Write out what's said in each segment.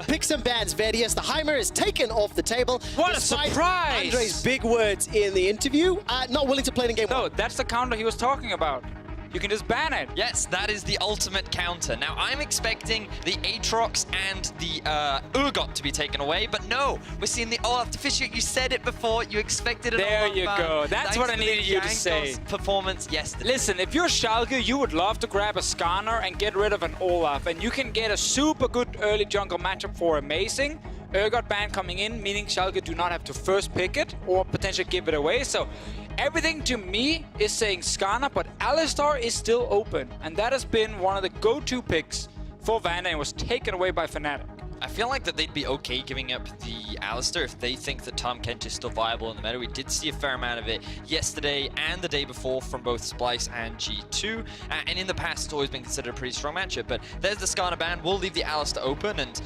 Pick some bands, Verdius. The Heimer is taken off the table. What a surprise! Andre's big words in the interview. Not willing to play it in game 1. No, that's the counter he was talking about. You can just ban it. Yes, that is the ultimate counter. Now, I'm expecting the Aatrox and the EULCS to be taken away, but no, we're seeing the Olaf. Deficio, you said it before, you expected an There Olaf you ban. go. That's what I needed you to say. Performance yesterday. Listen, if you're Schalke, you would love to grab a Skarner and get rid of an Olaf, and you can get a super good early jungle matchup for Amazing. EULCS ban coming in, meaning Schalke do not have to first pick it or potentially give it away. So everything to me is saying Skarner, but Alistar is still open. And that has been one of the go-to picks for Vanda and was taken away by Fnatic. I feel like that they'd be okay giving up the Alistar if they think that Tahm Kench is still viable in the meta. We did see a fair amount of it yesterday and the day before from both Splice and G2. And in the past, it's always been considered a pretty strong matchup. But there's the Skarner ban. We'll leave the Alistar open. And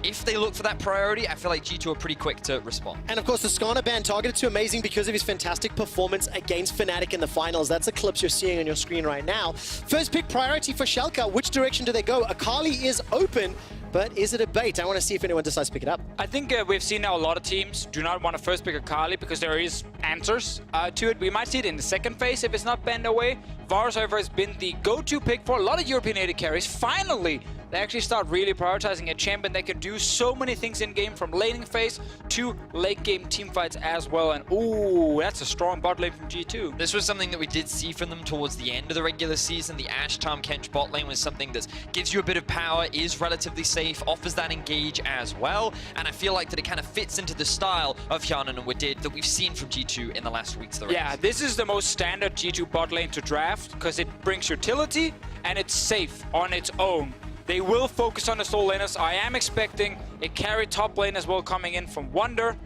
if they look for that priority, I feel like G2 are pretty quick to respond. And of course, the Skarner ban targeted to Amazing because of his fantastic performance against Fnatic in the finals. That's the clips you're seeing on your screen right now. First pick priority for Schalke. Which direction do they go? Akali is open. But is it a bait? I want to see if anyone decides to pick it up. I think we've seen now a lot of teams do not want to first pick Akali because there is answers to it. We might see it in the second phase if it's not banned away. Varus, however, has been the go-to pick for a lot of European AD carries. Finally, they actually start really prioritizing a champion that can do so many things in-game, from laning phase to late-game teamfights as well. And ooh, that's a strong bot lane from G2. This was something that we did see from them towards the end of the regular season. The Ashe Tahm Kench bot lane was something that gives you a bit of power, is relatively safe, offers that engage as well. And I feel like that it kind of fits into the style of Hjarnan and Wadid that we've seen from G2 in the last weeks of the race. Yeah, this is the most standard G2 bot lane to draft because it brings utility and it's safe on its own. They will focus on the solo laners. I am expecting a carry top lane as well coming in from Wonder.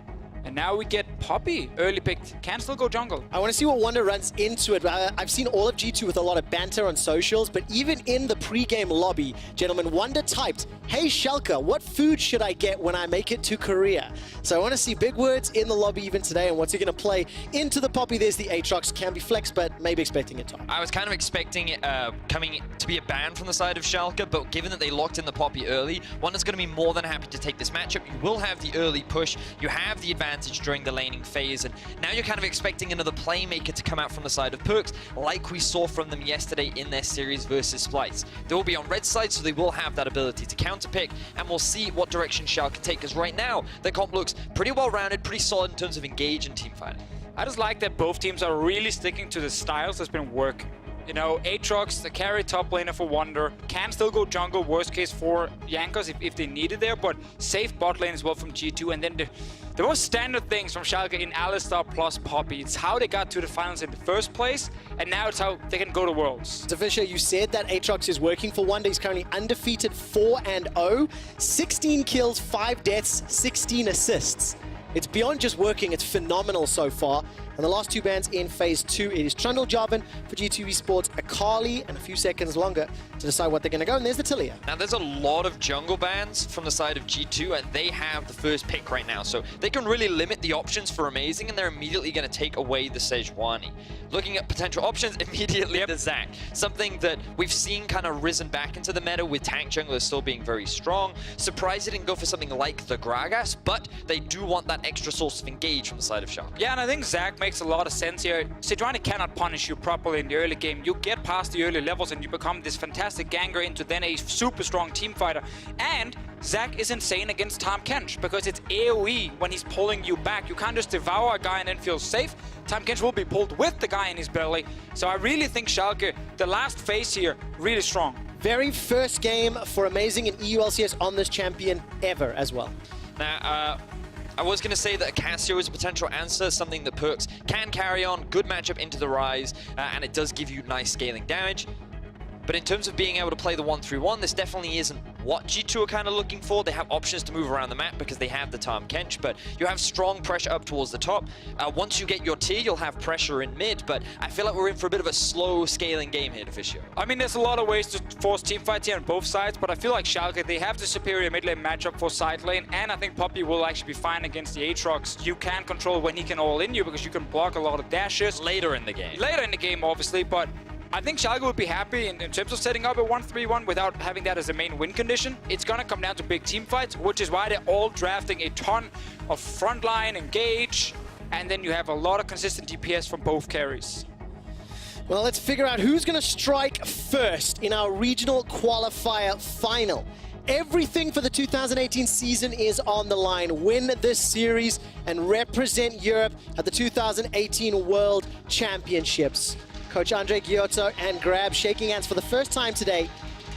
And now we get Poppy, early picked. Can still go jungle. I want to see what Wonder runs into it. I've seen all of G2 with a lot of banter on socials, but even in the pre-game lobby, gentlemen, Wonder typed, "Hey Schalke, what food should I get when I make it to Korea?" So I want to see big words in the lobby even today, and what's he going to play into the Poppy? There's the Aatrox, can be flex, but maybe expecting it top. I was kind of expecting it coming to be a ban from the side of Schalke, but given that they locked in the Poppy early, Wonder's going to be more than happy to take this matchup. You will have the early push, you have the advantage during the laning phase, and now you're kind of expecting another playmaker to come out from the side of Perkz, like we saw from them yesterday in their series versus Splice. They will be on red side, so they will have that ability to counterpick, and we'll see what direction Schalke take, because right now, their comp looks pretty well-rounded, pretty solid in terms of engage and team fighting. I just like that both teams are really sticking to the styles that's been working. You know, Aatrox, the carry top laner for Wonder, can still go jungle, worst case for Jankos if they need it there, but safe bot lane as well from G2, and then the most standard things from Schalke in Alistar plus Poppy. It's how they got to the finals in the first place, and now it's how they can go to Worlds. Deficio, you said that Aatrox is working for Wonder. He's currently undefeated 4-0, 16 kills, 5 deaths, 16 assists. It's beyond just working, it's phenomenal so far. And the last two bans in phase 2, it is Trundle Jarvan for G2 Esports, Akali, and a few seconds longer to decide what they're going to go. And there's the Tilia. Now, there's a lot of jungle bans from the side of G2, and they have the first pick right now. So they can really limit the options for Amazing, and they're immediately going to take away the Sejuani. Looking at potential options, immediately the Zac. Something that we've seen kind of risen back into the meta with tank junglers still being very strong. Surprised they didn't go for something like the Gragas, but they do want that extra source of engage from the side of Schalke. Yeah, and I think Zac makes a lot of sense here. Sejuani cannot punish you properly in the early game. You get past the early levels and you become this fantastic ganger into then a super strong team fighter. And Zac is insane against Tahm Kench because it's AoE when he's pulling you back. You can't just devour a guy and then feel safe. Tahm Kench will be pulled with the guy in his belly. So I really think Schalke, the last phase here, really strong. Very first game for Amazing in EULCS on this champion ever as well. Now, I was going to say that Cassio is a potential answer, something that Perkz can carry on. Good matchup into the Rise, and it does give you nice scaling damage. But in terms of being able to play the 1-3-1, this definitely isn't what G2 are kind of looking for. They have options to move around the map because they have the Tahm Kench, but you have strong pressure up towards the top. Once you get your tier, you'll have pressure in mid, but I feel like we're in for a bit of a slow scaling game here, Deficio. I mean, there's a lot of ways to force teamfights here on both sides, but I feel like Schalke, they have the superior mid lane matchup for side lane, and I think Poppy will actually be fine against the Aatrox. You can control when he can all in you because you can block a lot of dashes. Later in the game. Later in the game, obviously, but I think Schalke would be happy in terms of setting up a 1-3-1 without having that as a main win condition. It's going to come down to big team fights, which is why they're all drafting a ton of frontline, engage, and then you have a lot of consistent DPS from both carries. Well, let's figure out who's going to strike first in our regional qualifier final. Everything for the 2018 season is on the line. Win this series and represent Europe at the 2018 World Championships. Coach Andre Giotto and Grab shaking hands for the first time today,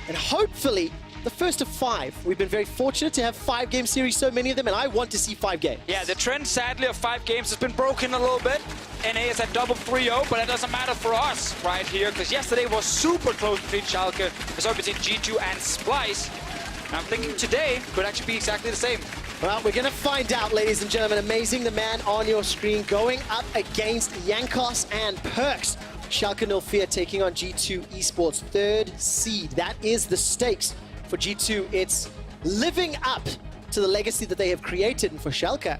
and hopefully the first of 5. We've been very fortunate to have 5-game series, so many of them, and I want to see 5 games. Yeah, the trend, sadly, of 5 games has been broken a little bit. NA is at double 3-0, but that doesn't matter for us right here, because yesterday was super close between Schalke, sorry, between G2 and Splice. And I'm thinking today could actually be exactly the same. Well, we're going to find out, ladies and gentlemen. Amazing, the man on your screen going up against Jankos and Perks. Schalke 04 taking on G2 Esports, 3rd seed. That is the stakes for G2. It's living up to the legacy that they have created. And for Schalke,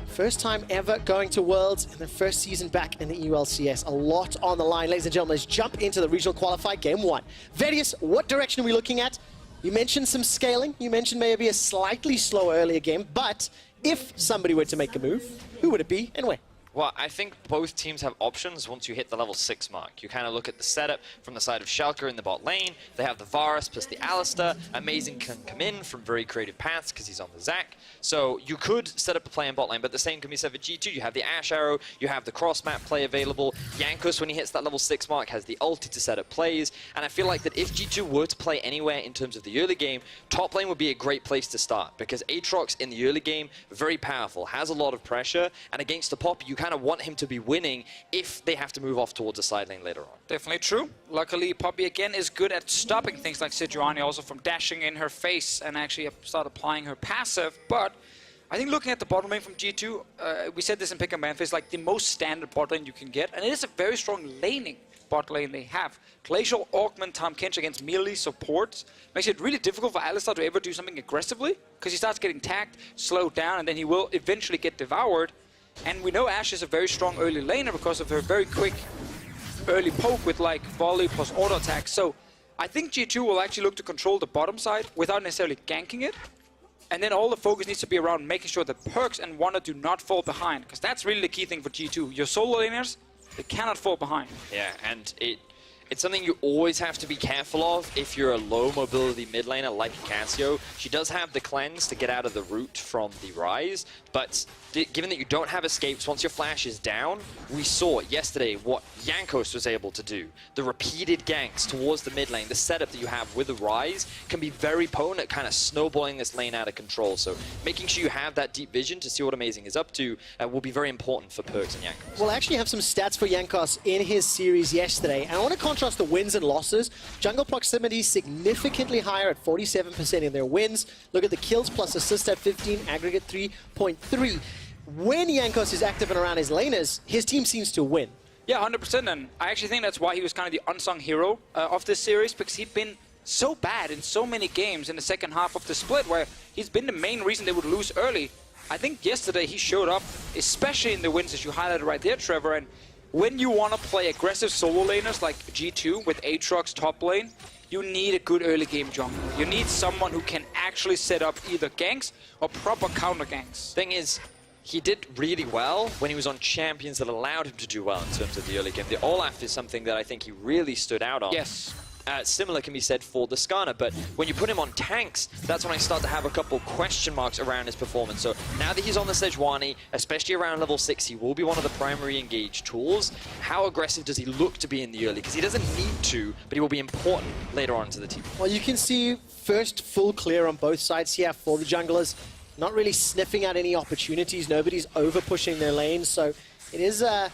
first time ever going to Worlds in their first season back in the EULCS. A lot on the line. Ladies and gentlemen, let's jump into the regional qualifier game 1. Vedius, what direction are we looking at? You mentioned some scaling. You mentioned maybe a slightly slower earlier game. But if somebody were to make a move, who would it be and where? Well, I think both teams have options once you hit the level 6 mark. You kind of look at the setup from the side of Schalke in the bot lane. They have the Varus plus the Alistair. Amazing can come in from very creative paths because he's on the Zac. So you could set up a play in bot lane, but the same can be said for G2. You have the Ash Arrow, you have the cross-map play available. Jankos, when he hits that level 6 mark, has the ulti to set up plays. And I feel like that if G2 were to play anywhere in terms of the early game, top lane would be a great place to start because Aatrox in the early game, very powerful, has a lot of pressure, and against the Poppy, you kind of want him to be winning if they have to move off towards a side lane later on. Definitely true. Luckily, Poppy again is good at stopping things like Sejuani also from dashing in her face and actually start applying her passive. But I think looking at the bottom lane from G2, we said this in Pick and Ban, it's like the most standard bot lane you can get. And it is a very strong laning bot lane they have. Glacial, Augment, Tahm Kench against melee supports makes it really difficult for Alistair to ever do something aggressively because he starts getting tagged, slowed down, and then he will eventually get devoured. And we know Ashe is a very strong early laner because of her very quick early poke with like volley plus auto attack. So I think G2 will actually look to control the bottom side without necessarily ganking it. And then all the focus needs to be around making sure that Perks and Wonder do not fall behind, because that's really the key thing for G2. Your solo laners, they cannot fall behind. Yeah, and it's something you always have to be careful of if you're a low mobility mid laner like Cassio. She does have the cleanse to get out of the root from the Rise, but given that you don't have escapes, once your flash is down, we saw yesterday what Jankos was able to do. The repeated ganks towards the mid lane, the setup that you have with the Rise can be very potent at kind of snowballing this lane out of control. So making sure you have that deep vision to see what Amazing is up to will be very important for Perks and Jankos. We'll actually have some stats for Jankos in his series yesterday, and I want to contrast the wins and losses. Jungle proximity significantly higher at 47% in their wins. Look at the kills plus assist at 15, aggregate 3.3. When Jankos is active and around his laners, his team seems to win. Yeah, 100%, and I actually think that's why he was kind of the unsung hero of this series, because he'd been so bad in so many games in the second half of the split, where he's been the main reason they would lose early. I think yesterday he showed up, especially in the wins as you highlighted right there, Trevor, and when you want to play aggressive solo laners like G2 with Aatrox top lane, you need a good early game jungle. You need someone who can actually set up either ganks or proper counter ganks. Thing is, he did really well when he was on champions that allowed him to do well in terms of the early game. The Olaf is something that I think he really stood out on. Yes. Similar can be said for the Skarner, but when you put him on tanks, that's when I start to have a couple question marks around his performance. So now that he's on the Sejuani, especially around level 6, he will be one of the primary engage tools. How aggressive does he look to be in the early? Because he doesn't need to, but he will be important later on to the team. Well, you can see first full clear on both sides here for the junglers. Not really sniffing out any opportunities. Nobody's over pushing their lanes, so it is a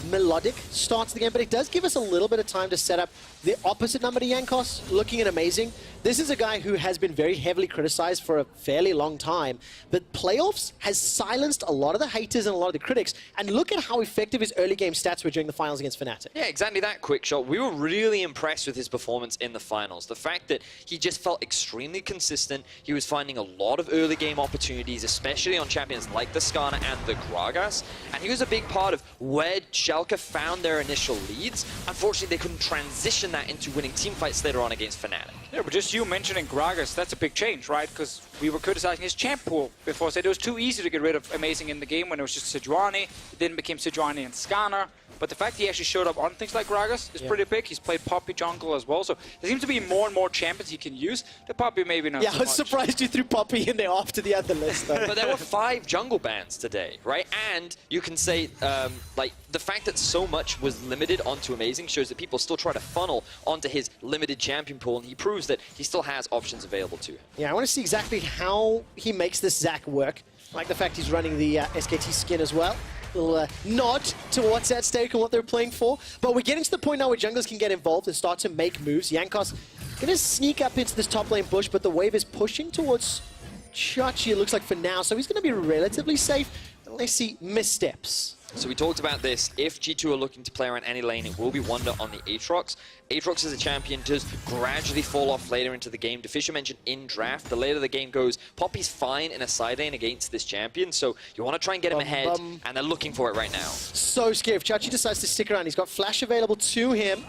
melodic start to the game, but it does give us a little bit of time to set up the opposite number to Jankos, looking at Amazing. this is a guy who has been very heavily criticized for a fairly long time, but playoffs has silenced a lot of the haters and a lot of the critics, and look at how effective his early game stats were during the finals against Fnatic. Yeah, exactly that, Quick Shot. We were really impressed with his performance in the finals. The fact that he just felt extremely consistent. He was finding a lot of early game opportunities, especially on champions like the Skarner and the Gragas, and he was a big part of where Schalke found their initial leads. Unfortunately, they couldn't transition that into winning teamfights later on against Fnatic. Yeah, but just you mentioning Gragas, that's a big change, right? Because we were criticizing his champ pool before, said it was too easy to get rid of Amazing in the game when it was just Sejuani. It then became Sejuani and Skarner. But the fact he actually showed up on things like Gragas is pretty big. He's played Poppy jungle as well, so there seems to be more and more champions he can use. The Poppy maybe not Yeah, so I was much. surprised you threw Poppy in there after the other list, though. But there were 5 jungle bans today, right? And you can say, like, the fact that so much was limited onto Amazing shows that people still try to funnel onto his limited champion pool, and he proves that he still has options available to him. Yeah, I want to see exactly how he makes this Zac work. I like the fact he's running the SKT skin as well. Little nod to what's at stake and what they're playing for. But we're getting to the point now where junglers can get involved and start to make moves. Jankos gonna sneak up into this top lane bush, but the wave is pushing towards Chachi, it looks like, for now. So he's gonna be relatively safe unless he missteps. So we talked about this. If G2 are looking to play around any lane, it will be Wonder on the Aatrox. Aatrox as a champion does gradually fall off later into the game. DeFisher mentioned in draft, the later the game goes, Poppy's fine in a side lane against this champion, so you want to try and get him ahead, and they're looking for it right now. So scary. If Chachi decides to stick around, he's got flash available to him.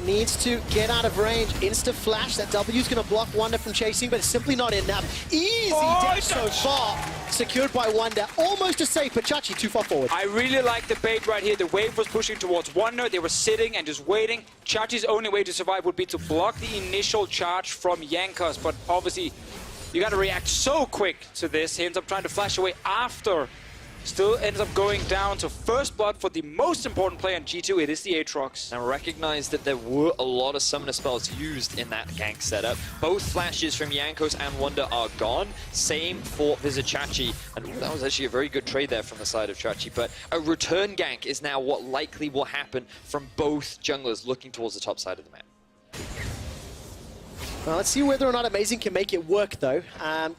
Needs to get out of range. Insta flash. That W's going to block Wonder from chasing, but it's simply not enough. Easy death so far. Secured by Wonder. Almost a safe, but Chachi too far forward. I really like the bait right here. The wave was pushing towards Wonder. They were sitting and just waiting. Chachi's only way to survive would be to block the initial charge from Jankos, but obviously you got to react so quick to this. He ends up trying to flash away after. Still ends up going down to first blood for the most important player in G2. It is the Aatrox. Now recognize that there were a lot of summoner spells used in that gank setup. Both flashes from Jankos and Wonder are gone. Same for Chachi. And that was actually a very good trade there from the side of Chachi. But a return gank is now what likely will happen from both junglers looking towards the top side of the map. Well, let's see whether or not Amazing can make it work, though.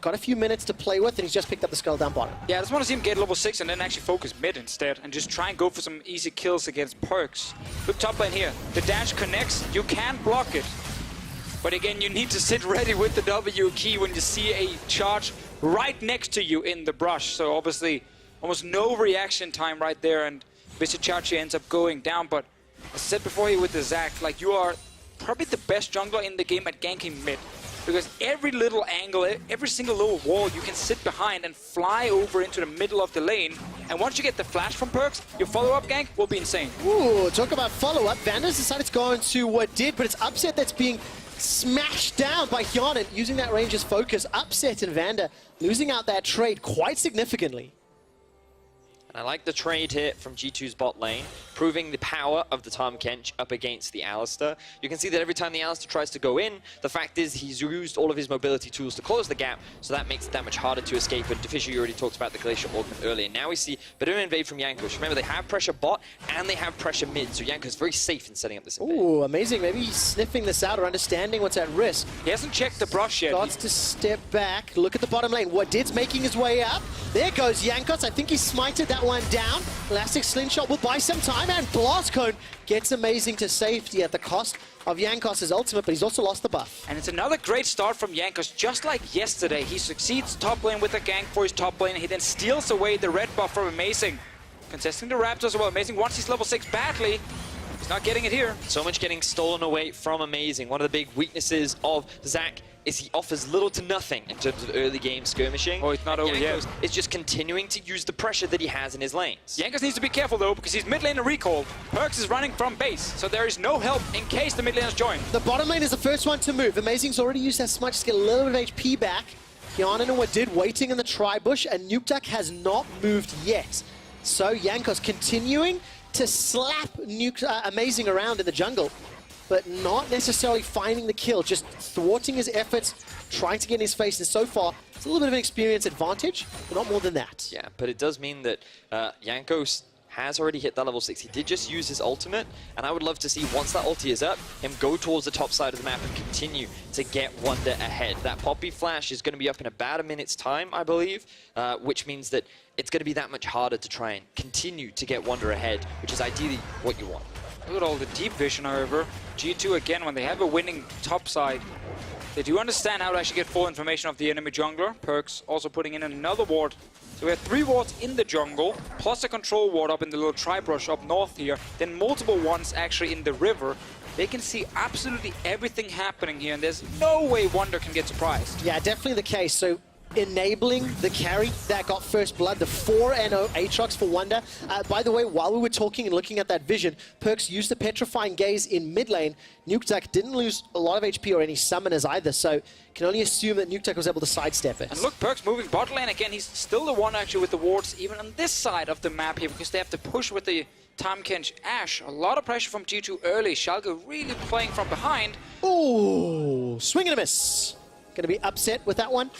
Got a few minutes to play with, and he's just picked up the skull down bottom. Yeah, I just want to see him get level 6 and then actually focus mid instead and just try and go for some easy kills against Perks. Look top lane here. The dash connects. You can block it. But again, you need to sit ready with the W key when you see a charge right next to you in the brush. So obviously, almost no reaction time right there, and Chachi ends up going down. But as I said before here with the Zac, like, you are probably the best jungler in the game at ganking mid, because every little angle, every single little wall you can sit behind and fly over into the middle of the lane, and once you get the flash from Perks, your follow-up gank will be insane. Ooh, talk about follow-up. Vanda's decided to go into what did, but it's Upset that's being smashed down by Hyanin, using that range as focus. Upset and Vanda losing out that trade quite significantly. I like the trade here from G2's bot lane, proving the power of the Tahm Kench up against the Alistar. You can see that every time the Alistar tries to go in, the fact is he's used all of his mobility tools to close the gap, so that makes it that much harder to escape. And DeFisher, you already talked about the Glacier Augment earlier. Now we see a bit of an invade from Jankos. Remember, they have pressure bot and they have pressure mid, so Jankos is very safe in setting up this invade. Ooh, Amazing. Maybe he's sniffing this out or understanding what's at risk. He hasn't checked the brush yet. Starts to step back. Look at the bottom lane. Wadid's making his way up. There goes Jankos. I think he smited that one down. Elastic Slingshot will buy some time, and Blast Cone gets Amazing to safety at the cost of Jankos' ultimate, but he's also lost the buff. And it's another great start from Jankos, just like yesterday. He succeeds top lane with a gank for his top lane. He then steals away the red buff from Amazing. Contesting the Raptors as well. Amazing wants his level 6 badly. He's not getting it here. So much getting stolen away from Amazing. One of the big weaknesses of Zac is he offers little to nothing in terms of early game skirmishing. Oh, it's not over yet. Is just continuing to use the pressure that he has in his lanes. Jankos needs to be careful though, because he's mid lane and recall. Perks is running from base, so there is no help in case the mid laners join. The bottom lane is the first one to move. Amazing's already used that smudge to get a little bit of HP back. Hyanin and Wadid waiting in the tri-bush, and Nukeduck has not moved yet. So Jankos continuing to slap Amazing around in the jungle, but not necessarily finding the kill, just thwarting his efforts, trying to get in his face, and so far, it's a little bit of an experience advantage, but not more than that. Yeah, but it does mean that Jankos has already hit that level 6. He did just use his ultimate, and I would love to see, once that ulti is up, him go towards the top side of the map and continue to get Wonder ahead. That Poppy Flash is going to be up in about a minute's time, I believe, which means that it's going to be that much harder to try and continue to get Wonder ahead, which is ideally what you want. Look at all the deep vision, however. G2, again, when they have a winning top side, they do understand how to actually get full information of the enemy jungler. Perkz also putting in another ward. So we have 3 wards in the jungle, plus a control ward up in the little tri-brush up north here, then multiple ones actually in the river. They can see absolutely everything happening here, and there's no way Wonder can get surprised. Yeah, definitely the case. So enabling the carry that got first blood, the 4-0 Aatrox for Wonder. By the way, while we were talking and looking at that vision, Perkz used the Petrifying Gaze in mid lane. Nukeduck didn't lose a lot of HP or any summoners either, so can only assume that Nukeduck was able to sidestep it. And look, Perkz moving bot lane again. He's still the one actually with the wards, even on this side of the map here, because they have to push with the Tahm Kench Ashe. A lot of pressure from G2 early. Schalke really playing from behind. Ooh, swing and a miss. Going to be upset with that one.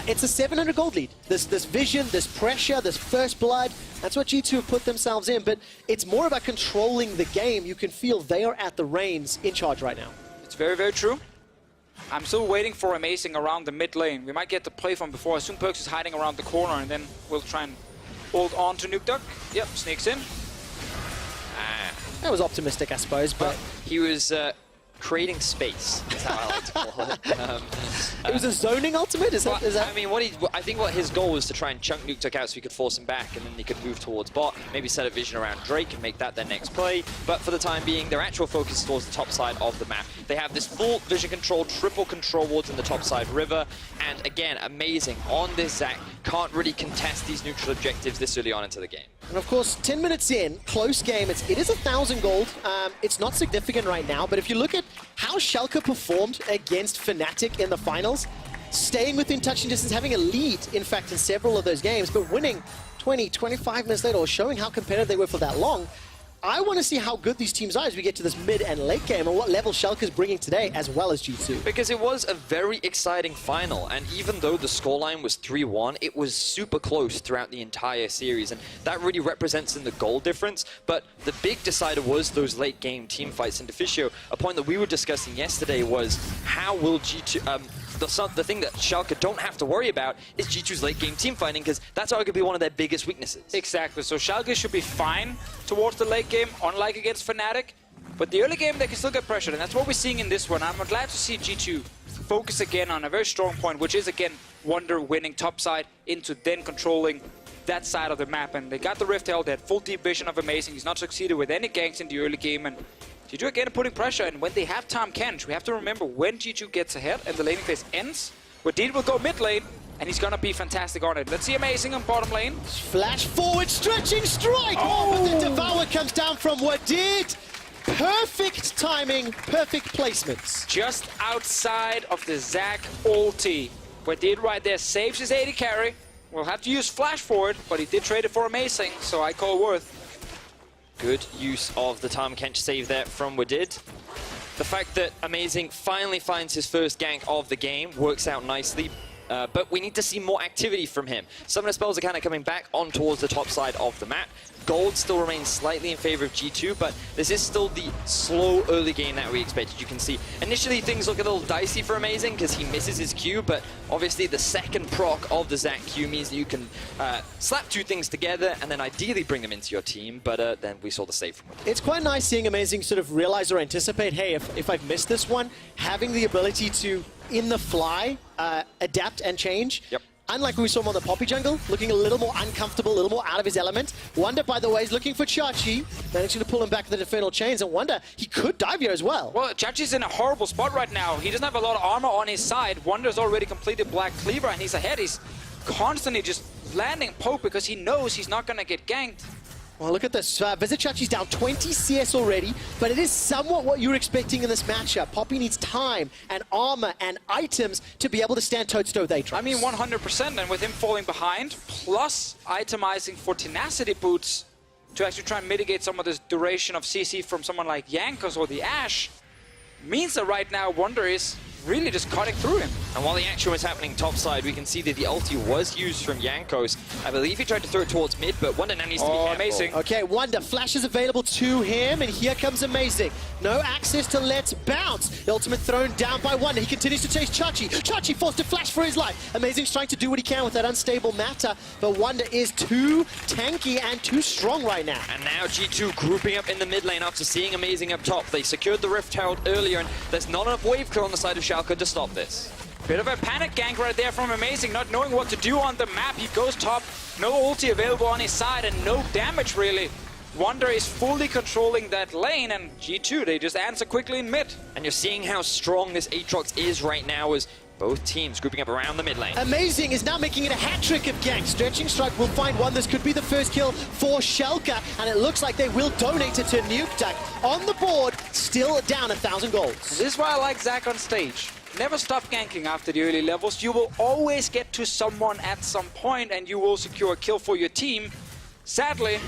It's a 700 gold lead. This vision, this pressure, this first blood, that's what G2 have put themselves in, but it's more about controlling the game. You can feel they are at the reins in charge right now. It's very, very true. I'm still waiting for Amazing around the mid lane. We might get the play from before. I assume Perkz is hiding around the corner, and then we'll try and hold on to Nukeduck. Yep, sneaks in. That was optimistic, I suppose, but he was creating space, is how I like to call it. It was a zoning ultimate? Is that? I mean, I think what his goal was to try and chunk Nukeduck out so he could force him back, and then he could move towards bot, maybe set a vision around Drake and make that their next play. But for the time being, their actual focus is towards the top side of the map. They have this full vision control, triple control wards in the top side river, and again, Amazing on this Zac can't really contest these neutral objectives this early on into the game. And of course, 10 minutes in, close game. It is 1,000 gold. It's not significant right now, but if you look at how Schalke performed against Fnatic in the finals, staying within touching distance, having a lead, in fact, in several of those games, but winning 20, 25 minutes later, or showing how competitive they were for that long. I want to see how good these teams are as we get to this mid and late game and what level Schalke is bringing today, as well as G2. Because it was a very exciting final, and even though the scoreline was 3-1, it was super close throughout the entire series, and that really represents in the goal difference. But the big decider was those late game team fights in Deficio. A point that we were discussing yesterday was how will G2... the thing that Schalke don't have to worry about is G2's late game team fighting, because that's arguably one of their biggest weaknesses. Exactly, so Schalke should be fine towards the late game, unlike against Fnatic. But the early game, they can still get pressured, and that's what we're seeing in this one. I'm glad to see G2 focus again on a very strong point, which is, again, Wonder winning top side into then controlling that side of the map. And they got the Rift held, they had full deep vision of Amazing. He's not succeeded with any ganks in the early game, and G2 again putting pressure, and when they have Tahm Kench, we have to remember when G2 gets ahead and the laning phase ends, Wadid will go mid lane, and he's gonna be fantastic on it. Let's see Amazing on bottom lane. Flash forward, stretching strike! Oh, but the Devour comes down from Wadid. Perfect timing, perfect placements. Just outside of the Zac ulti. Wadid right there saves his AD carry. We'll have to use Flash forward, but he did trade it for Amazing, so I call worth. Good use of the Tahm Kench save there from Wadid. The fact that Amazing finally finds his first gank of the game works out nicely, but we need to see more activity from him. Some of the spells are kind of coming back on towards the top side of the map. Gold still remains slightly in favor of G2, but this is still the slow early game that we expected. You can see initially things look a little dicey for Amazing because he misses his Q, but obviously the second proc of the Zac Q means that you can slap two things together and then ideally bring them into your team, but then we saw the save from it. It's quite nice seeing Amazing sort of realize or anticipate, hey, if I've missed this one, having the ability to, in the fly, adapt and change. Yep. Unlike when we saw him on the Poppy jungle, looking a little more uncomfortable, a little more out of his element. Wonder, by the way, is looking for Chachi, managing to pull him back to the Infernal Chains, and Wonder, he could dive here as well. Well, Chachi's in a horrible spot right now. He doesn't have a lot of armor on his side. Wonder's already completed Black Cleaver, and he's ahead. He's constantly just landing poke because he knows he's not going to get ganked. Well, look at this. Visit Chachi's down 20 CS already, but it is somewhat what you're expecting in this matchup. Poppy needs time and armor and items to be able to stand toe-to-toe with Aatrox. I mean, 100%, and with him falling behind, plus itemizing for tenacity boots to actually try and mitigate some of this duration of CC from someone like Jankos or the Ashe, means that right now Wonder is really just cutting through him. And while the action was happening topside, we can see that the ulti was used from Jankos. I believe he tried to throw it towards mid, but Wonder now needs to be careful. Amazing. Okay, Wonder, flash is available to him, and here comes Amazing. No access to Let's Bounce. The ultimate thrown down by Wonder. He continues to chase Chachi. Chachi forced to flash for his life. Amazing's trying to do what he can with that unstable Mata, but Wonder is too tanky and too strong right now. And now G2 grouping up in the mid lane after seeing Amazing up top. They secured the Rift Herald earlier, and there's not enough wave clear on the side of Schalke to stop this. Bit of a panic gank right there from Amazing, not knowing what to do on the map. He goes top, no ulti available on his side, and no damage really. Wonder is fully controlling that lane, and G2, they just answer quickly in mid. And you're seeing how strong this Aatrox is right now as both teams grouping up around the mid lane. Amazing is now making it a hat-trick of ganks. Stretching Strike will find one. This could be the first kill for Schalke, and it looks like they will donate it to Nukeduck. On the board, still down 1,000 gold. This is why I like Zach on stage. Never stop ganking after the early levels. You will always get to someone at some point, and you will secure a kill for your team. Sadly,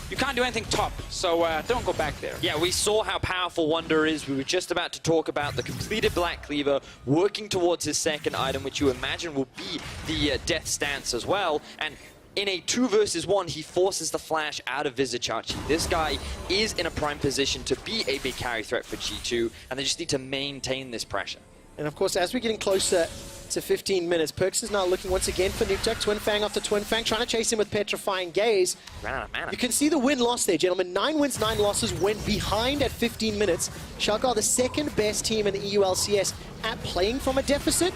you can't do anything top, so don't go back there. Yeah, we saw how powerful Wonder is. We were just about to talk about the completed Black Cleaver working towards his second item, which you imagine will be the Death Stance as well. And in a 2 versus 1, he forces the flash out of Vizichachi. This guy is in a prime position to be a big carry threat for G2, and they just need to maintain this pressure. And of course, as we're getting closer to 15 minutes, Perks is now looking once again for Nukeduck. Twin Fang after Twin Fang, trying to chase him with Petrifying Gaze. Ran out of mana. You can see the win-loss there, gentlemen. 9 wins, 9 losses, went behind at 15 minutes. Schalke are the second best team in the EULCS at playing from a deficit,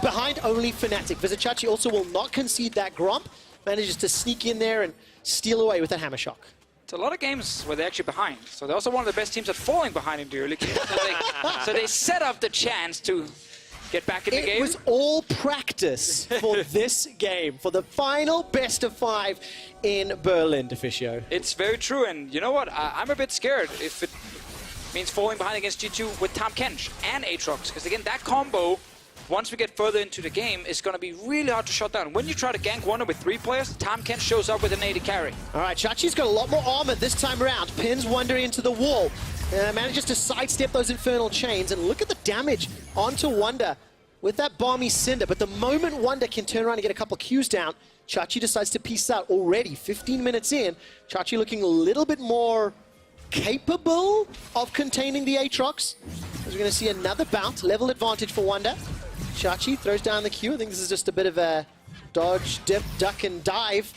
behind only Fnatic. Vizichachi also will not concede that Gromp, manages to sneak in there and steal away with a Hammer Shock. It's a lot of games where they're actually behind. So they're also one of the best teams at falling behind in the early game. So they set up the chance to get back in the game. It was all practice for this game, for the final best of 5 in Berlin, Deficio. It's very true, and you know what? I'm a bit scared if it means falling behind against G2 with Tahm Kench and Aatrox, because again, that combo, once we get further into the game, is going to be really hard to shut down. When you try to gank Wonder with 3 players, Tahm Kench shows up with an AD carry. All right, Chachi's got a lot more armor this time around. Pins Wonder into the wall. Manages to sidestep those Infernal Chains, and look at the damage onto Wonder with that Balmy Cinder. But the moment Wonder can turn around and get a couple Qs down, Chachi decides to peace out already. 15 minutes in, Chachi looking a little bit more capable of containing the Aatrox. As we're going to see another bout, level advantage for Wonder. Chachi throws down the Q. I think this is just a bit of a dodge, dip, duck, and dive.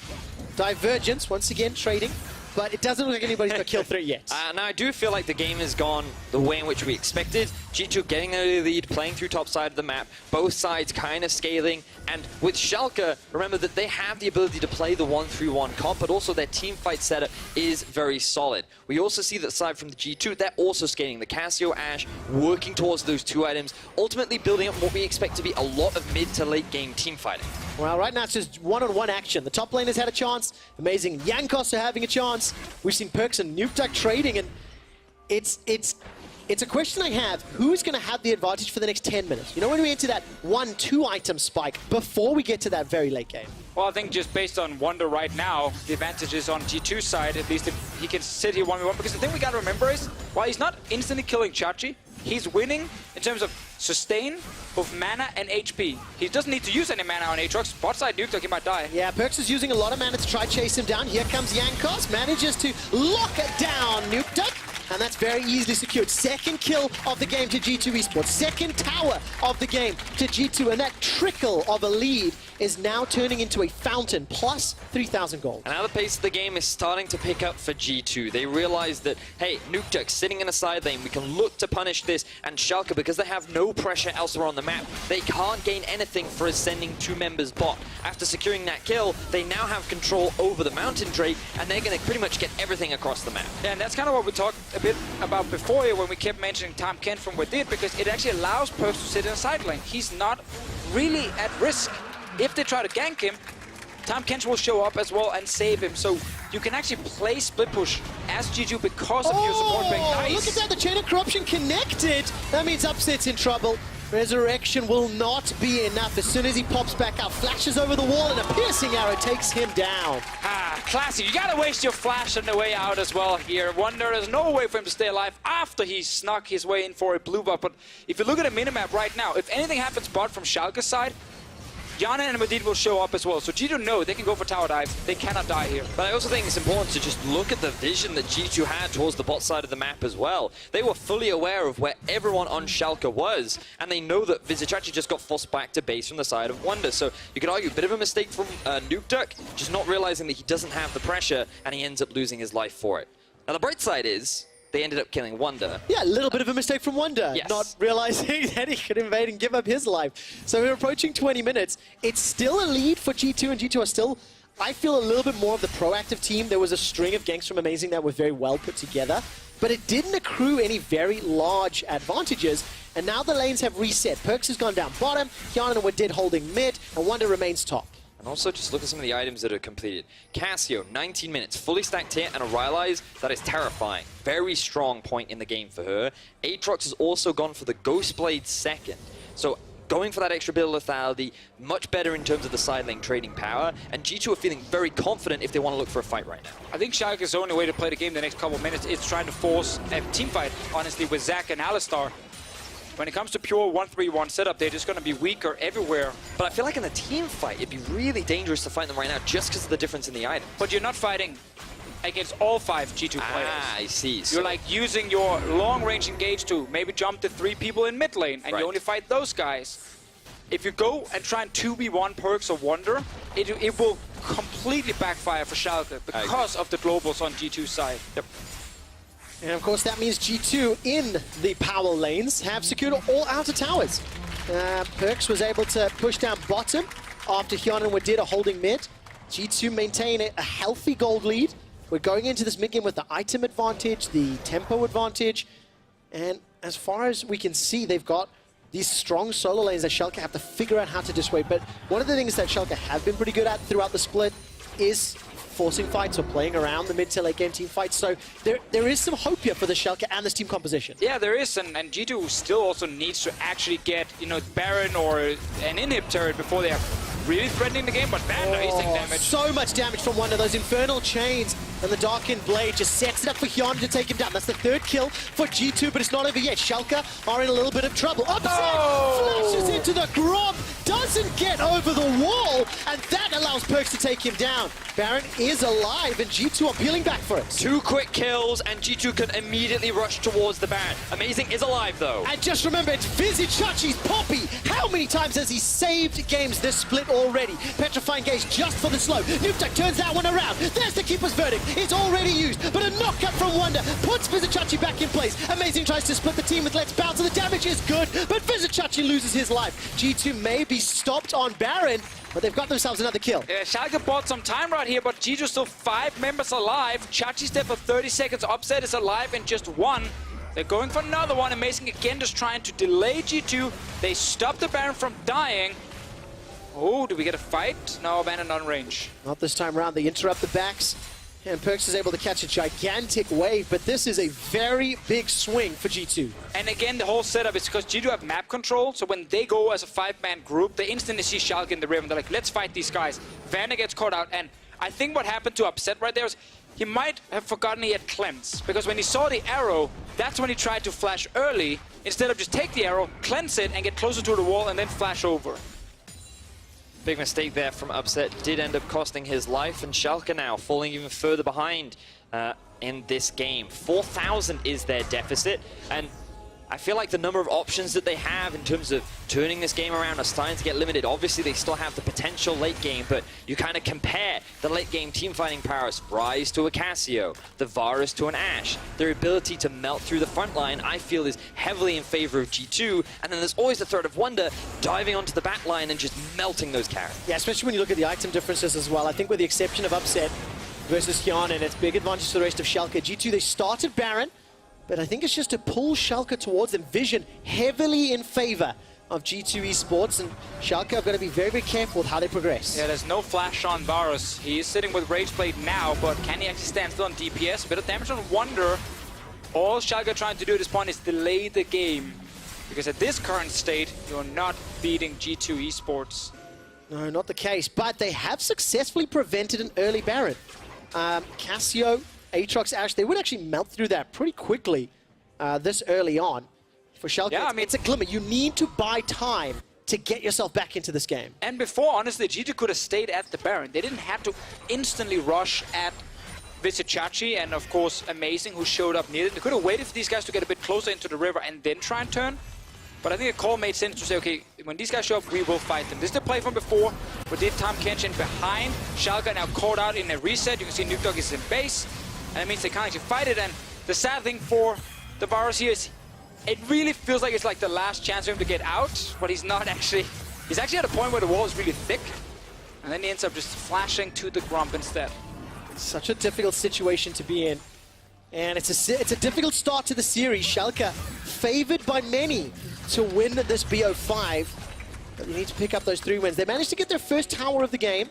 Divergence, once again, trading. But it doesn't look like anybody's got kill threat yet. Now, I do feel like the game has gone the way in which we expected. G2 getting the early lead, playing through top side of the map, both sides kind of scaling. And with Schalke, remember that they have the ability to play the 1-3-1 comp, but also their team fight setup is very solid. We also see that aside from the G2, they're also scaling. The Cassio Ashe working towards those 2 items, ultimately building up what we expect to be a lot of mid to late game team fighting. Well, right now it's just one-on-one action. The top lane has had a chance. Amazing Jankos are having a chance. We've seen Perks and Nukeduck trading, and it's a question I have. Who's going to have the advantage for the next 10 minutes? You know, when we enter that 1-2 item spike before we get to that very late game? Well, I think just based on Wonder right now, the advantage is on G2's side, at least if he can sit here 1v1. Because the thing we got to remember is, while he's not instantly killing Chachi, he's winning in terms of sustain, both mana and HP. He doesn't need to use any mana on Aatrox. Bot side Nukeduck, he might die. Yeah, Perks is using a lot of mana to try chase him down. Here comes Jankos, manages to lock down Nukeduck. And that's very easily secured. Second kill of the game to G2 Esports. Second tower of the game to G2. And that trickle of a lead is now turning into a fountain, plus 3,000 gold. And now the pace of the game is starting to pick up for G2. They realize that, hey, Nukeduck sitting in a side lane, we can look to punish this. And Schalke, because they have no pressure elsewhere on the map, they can't gain anything for sending 2 members bot. After securing that kill, they now have control over the Mountain Drake, and they're going to pretty much get everything across the map. Yeah, and that's kind of what we talked a bit about before here when we kept mentioning Tahm Kench from Within, because it actually allows Perks to sit in a side lane. He's not really at risk. If they try to gank him, Tahm Kench will show up as well and save him. So you can actually play split push as G2 because of your support being nice. Look at that, the Chain of Corruption connected. That means Upset's in trouble. Resurrection will not be enough. As soon as he pops back out, flashes over the wall, and a piercing arrow takes him down. Classic. You gotta waste your flash on the way out as well here. Wonder, there's no way for him to stay alive after he snuck his way in for a blue buff. But if you look at the minimap right now, if anything happens bot from Schalke's side, Yana and Medid will show up as well. So G2 know they can go for tower dives. They cannot die here. But I also think it's important to just look at the vision that G2 had towards the bot side of the map as well. They were fully aware of where everyone on Schalke was, and they know that Vizicachi just got forced back to base from the side of Wonder. So you could argue a bit of a mistake from Nukeduck, just not realizing that he doesn't have the pressure, and he ends up losing his life for it. Now the bright side is, they ended up killing Wonder. Yeah, a little bit of a mistake from Wonder, yes. not realizing that he could invade and give up his life. So we're approaching 20 minutes. It's still a lead for G2, and G2 are still, I feel, a little bit more of the proactive team. There was a string of ganks from Amazing that were very well put together, but it didn't accrue any very large advantages. And now the lanes have reset. Perks has gone down bottom, Hyun and Wadid holding mid, and Wonder remains top. And also just look at some of the items that are completed. Cassio, 19 minutes, fully stacked here, and a Rylai's that is terrifying. Very strong point in the game for her. Aatrox has also gone for the Ghostblade second. So going for that extra bit of lethality, much better in terms of the side lane trading power, and G2 are feeling very confident if they want to look for a fight right now. I think Schalke's only way to play the game the next couple of minutes is trying to force a team fight, honestly, with Zac and Alistar. When it comes to pure 1-3-1 setup, they're just going to be weaker everywhere. But I feel like in a team fight, it'd be really dangerous to fight them right now just because of the difference in the item. But you're not fighting against all 5 G2 players. I see. You're like using your long-range engage to maybe jump to 3 people in mid lane, and you only fight those guys. If you go and try and 2v1 Perks or Wonder, it will completely backfire for Schalke because of the globals on G2's side. Yep. And of course that means G2 in the power lanes have secured all outer towers. Perks was able to push down bottom after Hyun and Wadid are holding mid. G2 maintain a healthy gold lead. We're going into this mid game with the item advantage, the tempo advantage, and as far as we can see, they've got these strong solo lanes that Schalke have to figure out how to dissuade. But one of the things that Schalke have been pretty good at throughout the split is forcing fights or playing around the mid to late game team fights. So there is some hope here for the Schalke and this team composition. Yeah, there is, and G2 still also needs to actually get, you know, Baron or an inhib turret before they are really threatening the game, but Vander is taking damage. So much damage from one of those infernal chains, and the Darkened Blade just sets it up for Hyun to take him down. That's the 3rd kill for G2, but it's not over yet. Schalke are in a little bit of trouble. Upset! Flashes into the Grob, doesn't get over the wall, and that allows Perks to take him down. Baron is alive, and G2 are peeling back for it. 2 quick kills, and G2 can immediately rush towards the Baron. Amazing is alive, though. And just remember, it's Vizicachi's Poppy. How many times has he saved games this split already? Petrifying Gaze just for the slow. Nukeduck turns that one around. There's the Keeper's Verdict. It's already used, but a knockup from Wonder puts Vizicachi back in place. Amazing tries to split the team with Let's Bounce, and the damage is good, but Vizicachi loses his life. G2 may be stopped on Baron, but they've got themselves another kill. Yeah, Schalke bought some time right here, but G2 still 5 members alive. Chachi's dead for 30 seconds. Upset is alive in just 1. They're going for another one. Amazing again, just trying to delay G2. They stop the Baron from dying. Oh, do we get a fight? No, Abandoned on range. Not this time around. They interrupt the backs, and Perks is able to catch a gigantic wave, but this is a very big swing for G2. And again, the whole setup is because G2 have map control, so when they go as a 5-man group, they instantly see Schalke in the river, and they're like, let's fight these guys. Vander gets caught out, and I think what happened to Upset right there is he might have forgotten he had cleanse, because when he saw the arrow, that's when he tried to flash early, instead of just take the arrow, cleanse it, and get closer to the wall, and then flash over. Big mistake there from Upset, did end up costing his life, and Schalke now falling even further behind in this game. 4,000 is their deficit, and I feel like the number of options that they have in terms of turning this game around are starting to get limited. Obviously, they still have the potential late game, but you kind of compare the late game team fighting prowess, Ryze to a Cassio, the Varus to an Ashe. Their ability to melt through the front line, I feel, is heavily in favor of G2, and then there's always the threat of Wonder diving onto the back line and just melting those carries. Yeah, especially when you look at the item differences as well. I think with the exception of Upset versus Hyun, and it's big advantage to the rest of Schalke. G2, they started Baron, but I think it's just to pull Schalke towards them. Vision heavily in favor of G2 Esports, and Schalke are going to be very, very careful with how they progress. Yeah, there's no flash on Varus. He is sitting with Rage Blade now, but can he actually stand still on DPS? A bit of damage on Wonder. All Schalke are trying to do at this point is delay the game. Because at this current state, you're not beating G2 Esports. No, not the case, but they have successfully prevented an early Baron. Casio, Aatrox, Ash, they would actually melt through that pretty quickly this early on. For Schalke, Yeah, I mean, it's a glimmer. You need to buy time to get yourself back into this game. And before, honestly, G2 could have stayed at the Baron. They didn't have to instantly rush at Vizicachi and, of course, Amazing, who showed up near it. They could have waited for these guys to get a bit closer into the river and then try and turn. But I think the call made sense to say, okay, when these guys show up, we will fight them. This is the play from before. We did Tom Kenshin behind. Schalke now caught out in a reset. You can see Nukdog is in base. And that means they can't actually fight it. And the sad thing for the Varus here is it really feels like it's like the last chance for him to get out. But he's not actually. He's actually at a point where the wall is really thick. And then he ends up just flashing to the Grump instead. Such a difficult situation to be in. And it's a difficult start to the series. Schalke favored by many to win this BO5. But you need to pick up those 3 wins. They managed to get their first tower of the game.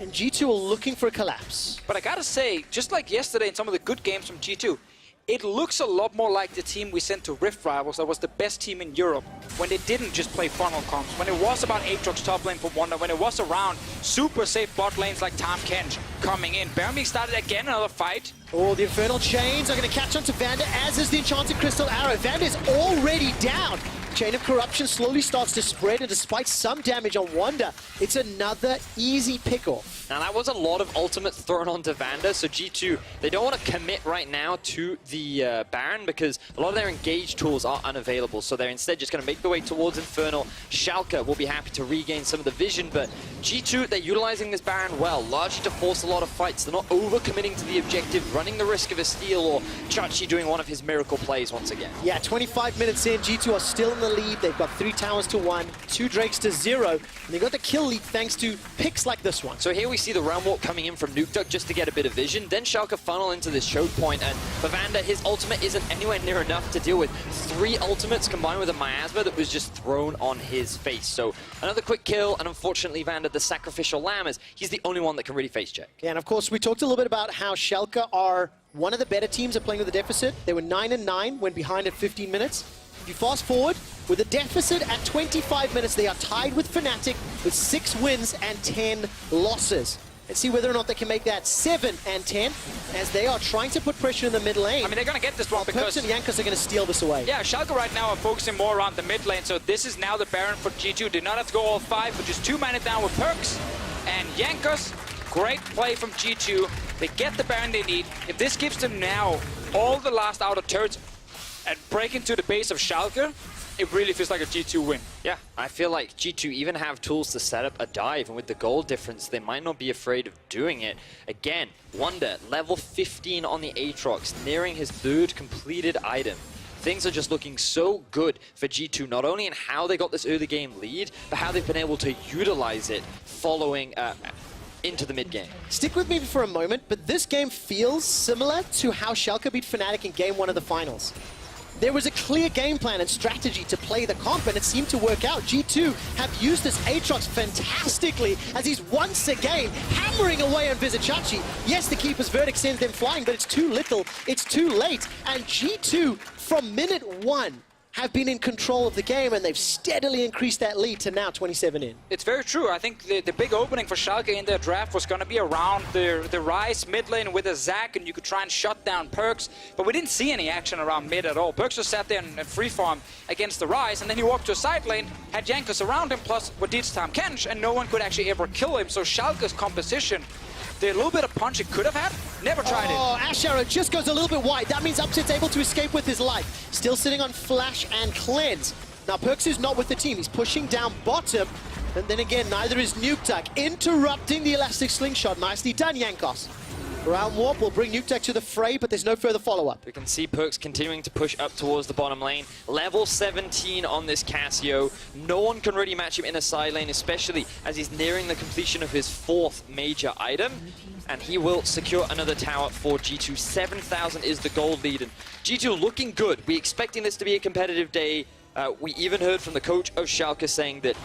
And G2 are looking for a collapse. But I gotta say, just like yesterday in some of the good games from G2, it looks a lot more like the team we sent to Rift Rivals that was the best team in Europe when they didn't just play funnel comps, when it was about Aatrox top lane for Wonder, when it was around super safe bot lanes like Tom Kench coming in. Baron started again another fight. Oh, the Infernal Chains are going to catch on to Vander, as is the Enchanted Crystal Arrow. Vander is already down. Chain of Corruption slowly starts to spread, and despite some damage on Wonder, it's another easy pick-off. Now that was a lot of ultimates thrown onto Vander, so G2, they don't want to commit right now to the Baron because a lot of their engage tools are unavailable, so they're instead just going to make their way towards Infernal. Schalke will be happy to regain some of the vision, but G2, they're utilizing this Baron well, largely to force a lot of fights. They're not over-committing to the objective, running the risk of a steal or Chachi doing one of his miracle plays once again. Yeah, 25 minutes in, G2 are still in the lead. They've got 3 towers to 1, 2 Drakes to 0, and they got the kill lead thanks to picks like this one. So here we see the Realm Walk coming in from Nukdog just to get a bit of vision. Then Schalke funnel into this choke point, and for Vander, his ultimate isn't anywhere near enough to deal with 3 ultimates combined with a miasma that was just thrown on his face. So another quick kill, and unfortunately Vander, the sacrificial lamb, is he's the only one that can really face check. Yeah, and of course, we talked a little bit about how Schalke are one of the better teams at playing with a deficit. They were 9-9 when behind at 15 minutes. If you fast forward, with a deficit at 25 minutes, they are tied with Fnatic with 6 wins and 10 losses. Let's see whether or not they can make that 7 and 10, as they are trying to put pressure in the mid lane. I mean, they're going to get this one because Perks and Jankos are going to steal this away. Yeah, Schalke right now are focusing more around the mid lane, so this is now the Baron for G2. Did not have to go all 5, but just 2 mana down with Perks and Jankos. Great play from G2. They get the Baron they need. If this gives them now all the last outer turrets and break into the base of Schalke, it really feels like a G2 win. Yeah, I feel like G2 even have tools to set up a dive, and with the gold difference, they might not be afraid of doing it. Again, Wonder, level 15 on the Aatrox, nearing his 3rd completed item. Things are just looking so good for G2, not only in how they got this early game lead, but how they've been able to utilize it following into the mid game. Stick with me for a moment, but this game feels similar to how Schalke beat Fnatic in game 1 of the finals. There was a clear game plan and strategy to play the comp, and it seemed to work out. G2 have used this Aatrox fantastically as he's once again hammering away on Vizicachi. Yes, the Keeper's Verdict sends them flying, but it's too little, it's too late. And G2, from minute 1, have been in control of the game, and they've steadily increased that lead to now 27 in. It's very true. I think the big opening for Schalke in their draft was going to be around the Ryze mid lane with a Zac, and you could try and shut down Perks, but we didn't see any action around mid at all. Perks just sat there and free farm against the Ryze, and then he walked to a side lane, had Jankos around him, plus what did Tom Kench, and no one could actually ever kill him. So Schalke's composition, the little bit of punch it could have had, never tried it. Oh, Ash Arrow just goes a little bit wide. That means Upset's able to escape with his life. Still sitting on Flash and Cleanse. Now, Perks is not with the team. He's pushing down bottom. And then again, neither is Nuktak, interrupting the Elastic Slingshot. Nicely done, Jankos. Realm Warp will bring Nuktak to the fray, but there's no further follow-up. We can see Perks continuing to push up towards the bottom lane. Level 17 on this Casio. No one can really match him in a side lane, especially as he's nearing the completion of his 4th major item. And he will secure another tower for G2. 7,000 is the gold lead, and G2 looking good. We're expecting this to be a competitive day. We even heard from the coach of Schalke saying that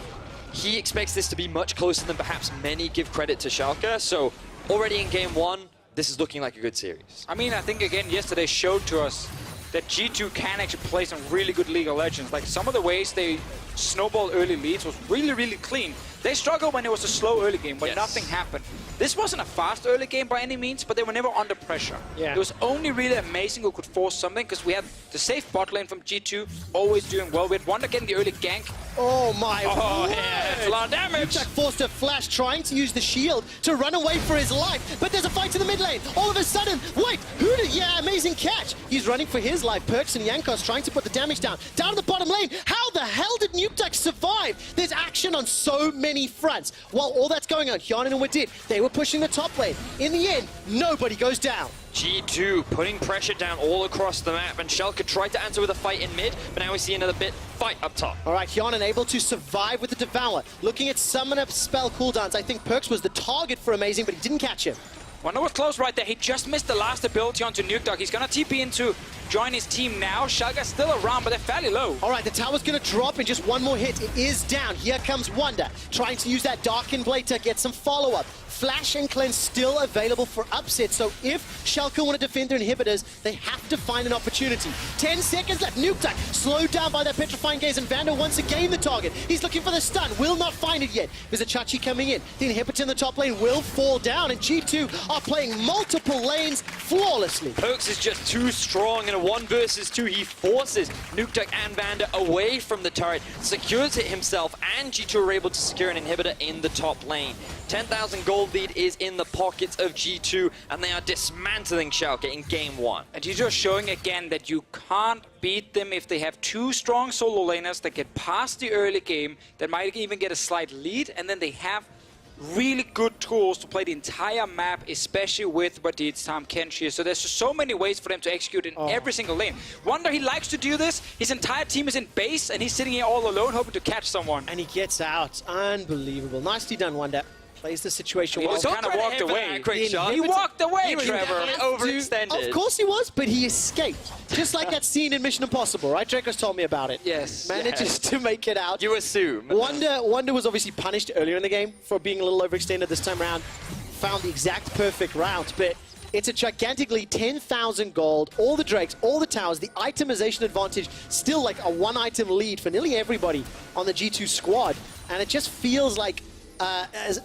he expects this to be much closer than perhaps many give credit to Schalke. So already in game 1, this is looking like a good series. I mean, I think again yesterday showed to us that G2 can actually play some really good League of Legends. Like some of the ways they snowball early leads was really, really clean. They struggled when it was a slow early game, when nothing happened. This wasn't a fast early game by any means, but they were never under pressure. Yeah. It was only really amazing who could force something, because we had the safe bot lane from G2 always doing well. We had Wonder getting the early gank. Oh my Oh, word. yeah, that's a lot of damage. EULCS forced a flash, trying to use the shield to run away for his life. But there's a fight in the mid lane. All of a sudden, wait, who did? Yeah, amazing catch. He's running for his life. Perks and Jankos trying to put the damage down. Down the bottom lane. How the hell did EULCS survive? There's action on so many fronts. While all that's going on, Hjarnan and Wadid, they were pushing the top lane. In the end, nobody goes down. G2 putting pressure down all across the map, and Schalke tried to answer with a fight in mid, but now we see another bit fight up top. All right, Hjarnan able to survive with the Devour. Looking at summon up spell cooldowns, I think Perks was the target for Amazing, but he didn't catch him. Wonder was close right there. He just missed the last ability onto Nuke. He's gonna TP in to join his team now. Schalke's still around, but they're fairly low. All right, the tower's gonna drop in just one more hit. It is down. Here comes Wonder, trying to use that Darkened Blade to get some follow-up. Flash and Cleanse still available for upset, so if Schalke want to defend their inhibitors, they have to find an opportunity. 10 seconds left. Nuke slowed down by that Petrifying Gaze, and Vander once again the target. He's looking for the stun, will not find it yet. There's a Chachi coming in. The inhibitor in the top lane will fall down, and G2 are playing multiple lanes flawlessly. Perks is just too strong in a 1 versus 2. He forces Nuke and Vander away from the turret, secures it himself, and G2 are able to secure an inhibitor in the top lane. 10,000 gold lead is in the pockets of G2, and they are dismantling Schalke in game 1. And G2 are showing again that you can't beat them if they have two strong solo laners that get past the early game, that might even get a slight lead, and then they have really good tools to play the entire map, especially with Wadid's Tahm Kenshi. So there's just so many ways for them to execute in every single lane. Wonder, he likes to do this. His entire team is in base, and he's sitting here all alone hoping to catch someone. And he gets out. Unbelievable. Nicely done, Wonder. Plays the situation He well. just kind of walked away. Quick shot. He walked away, He Trevor. had to. Overextended. Of course he was, but he escaped. Just like that scene in Mission Impossible, right? Draco's told me about it. Yes. Manages to make it out. You assume. Wonder was obviously punished earlier in the game for being a little overextended this time around. Found the exact perfect route, but it's a gigantic lead, 10,000 gold, all the Drakes, all the towers, the itemization advantage, still like a 1-item lead for nearly everybody on the G2 squad. And it just feels like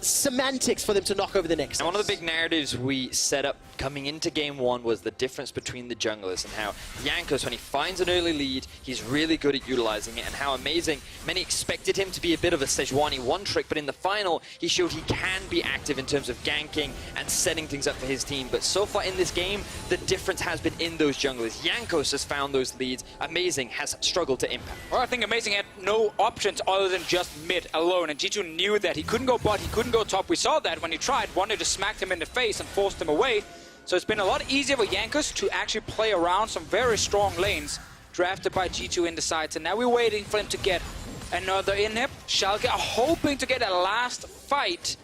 semantics for them to knock over the next. And one of the big narratives we set up coming into game 1 was the difference between the junglers, and how Jankos, when he finds an early lead, he's really good at utilizing it, and how amazing. Many expected him to be a bit of a Sejuani one-trick, but in the final, he showed he can be active in terms of ganking and setting things up for his team. But so far in this game, the difference has been in those junglers. Jankos has found those leads. Amazing has struggled to impact. Well, I think Amazing had no options other than just mid alone, and G2 knew that. He couldn't go bot, he couldn't go top. We saw that when he tried. Wonder just smacked him in the face and forced him away. So it's been a lot easier for Jankos to actually play around some very strong lanes drafted by G2 in the sides. And now we're waiting for him to get another inhib. Schalke are hoping to get a last fight.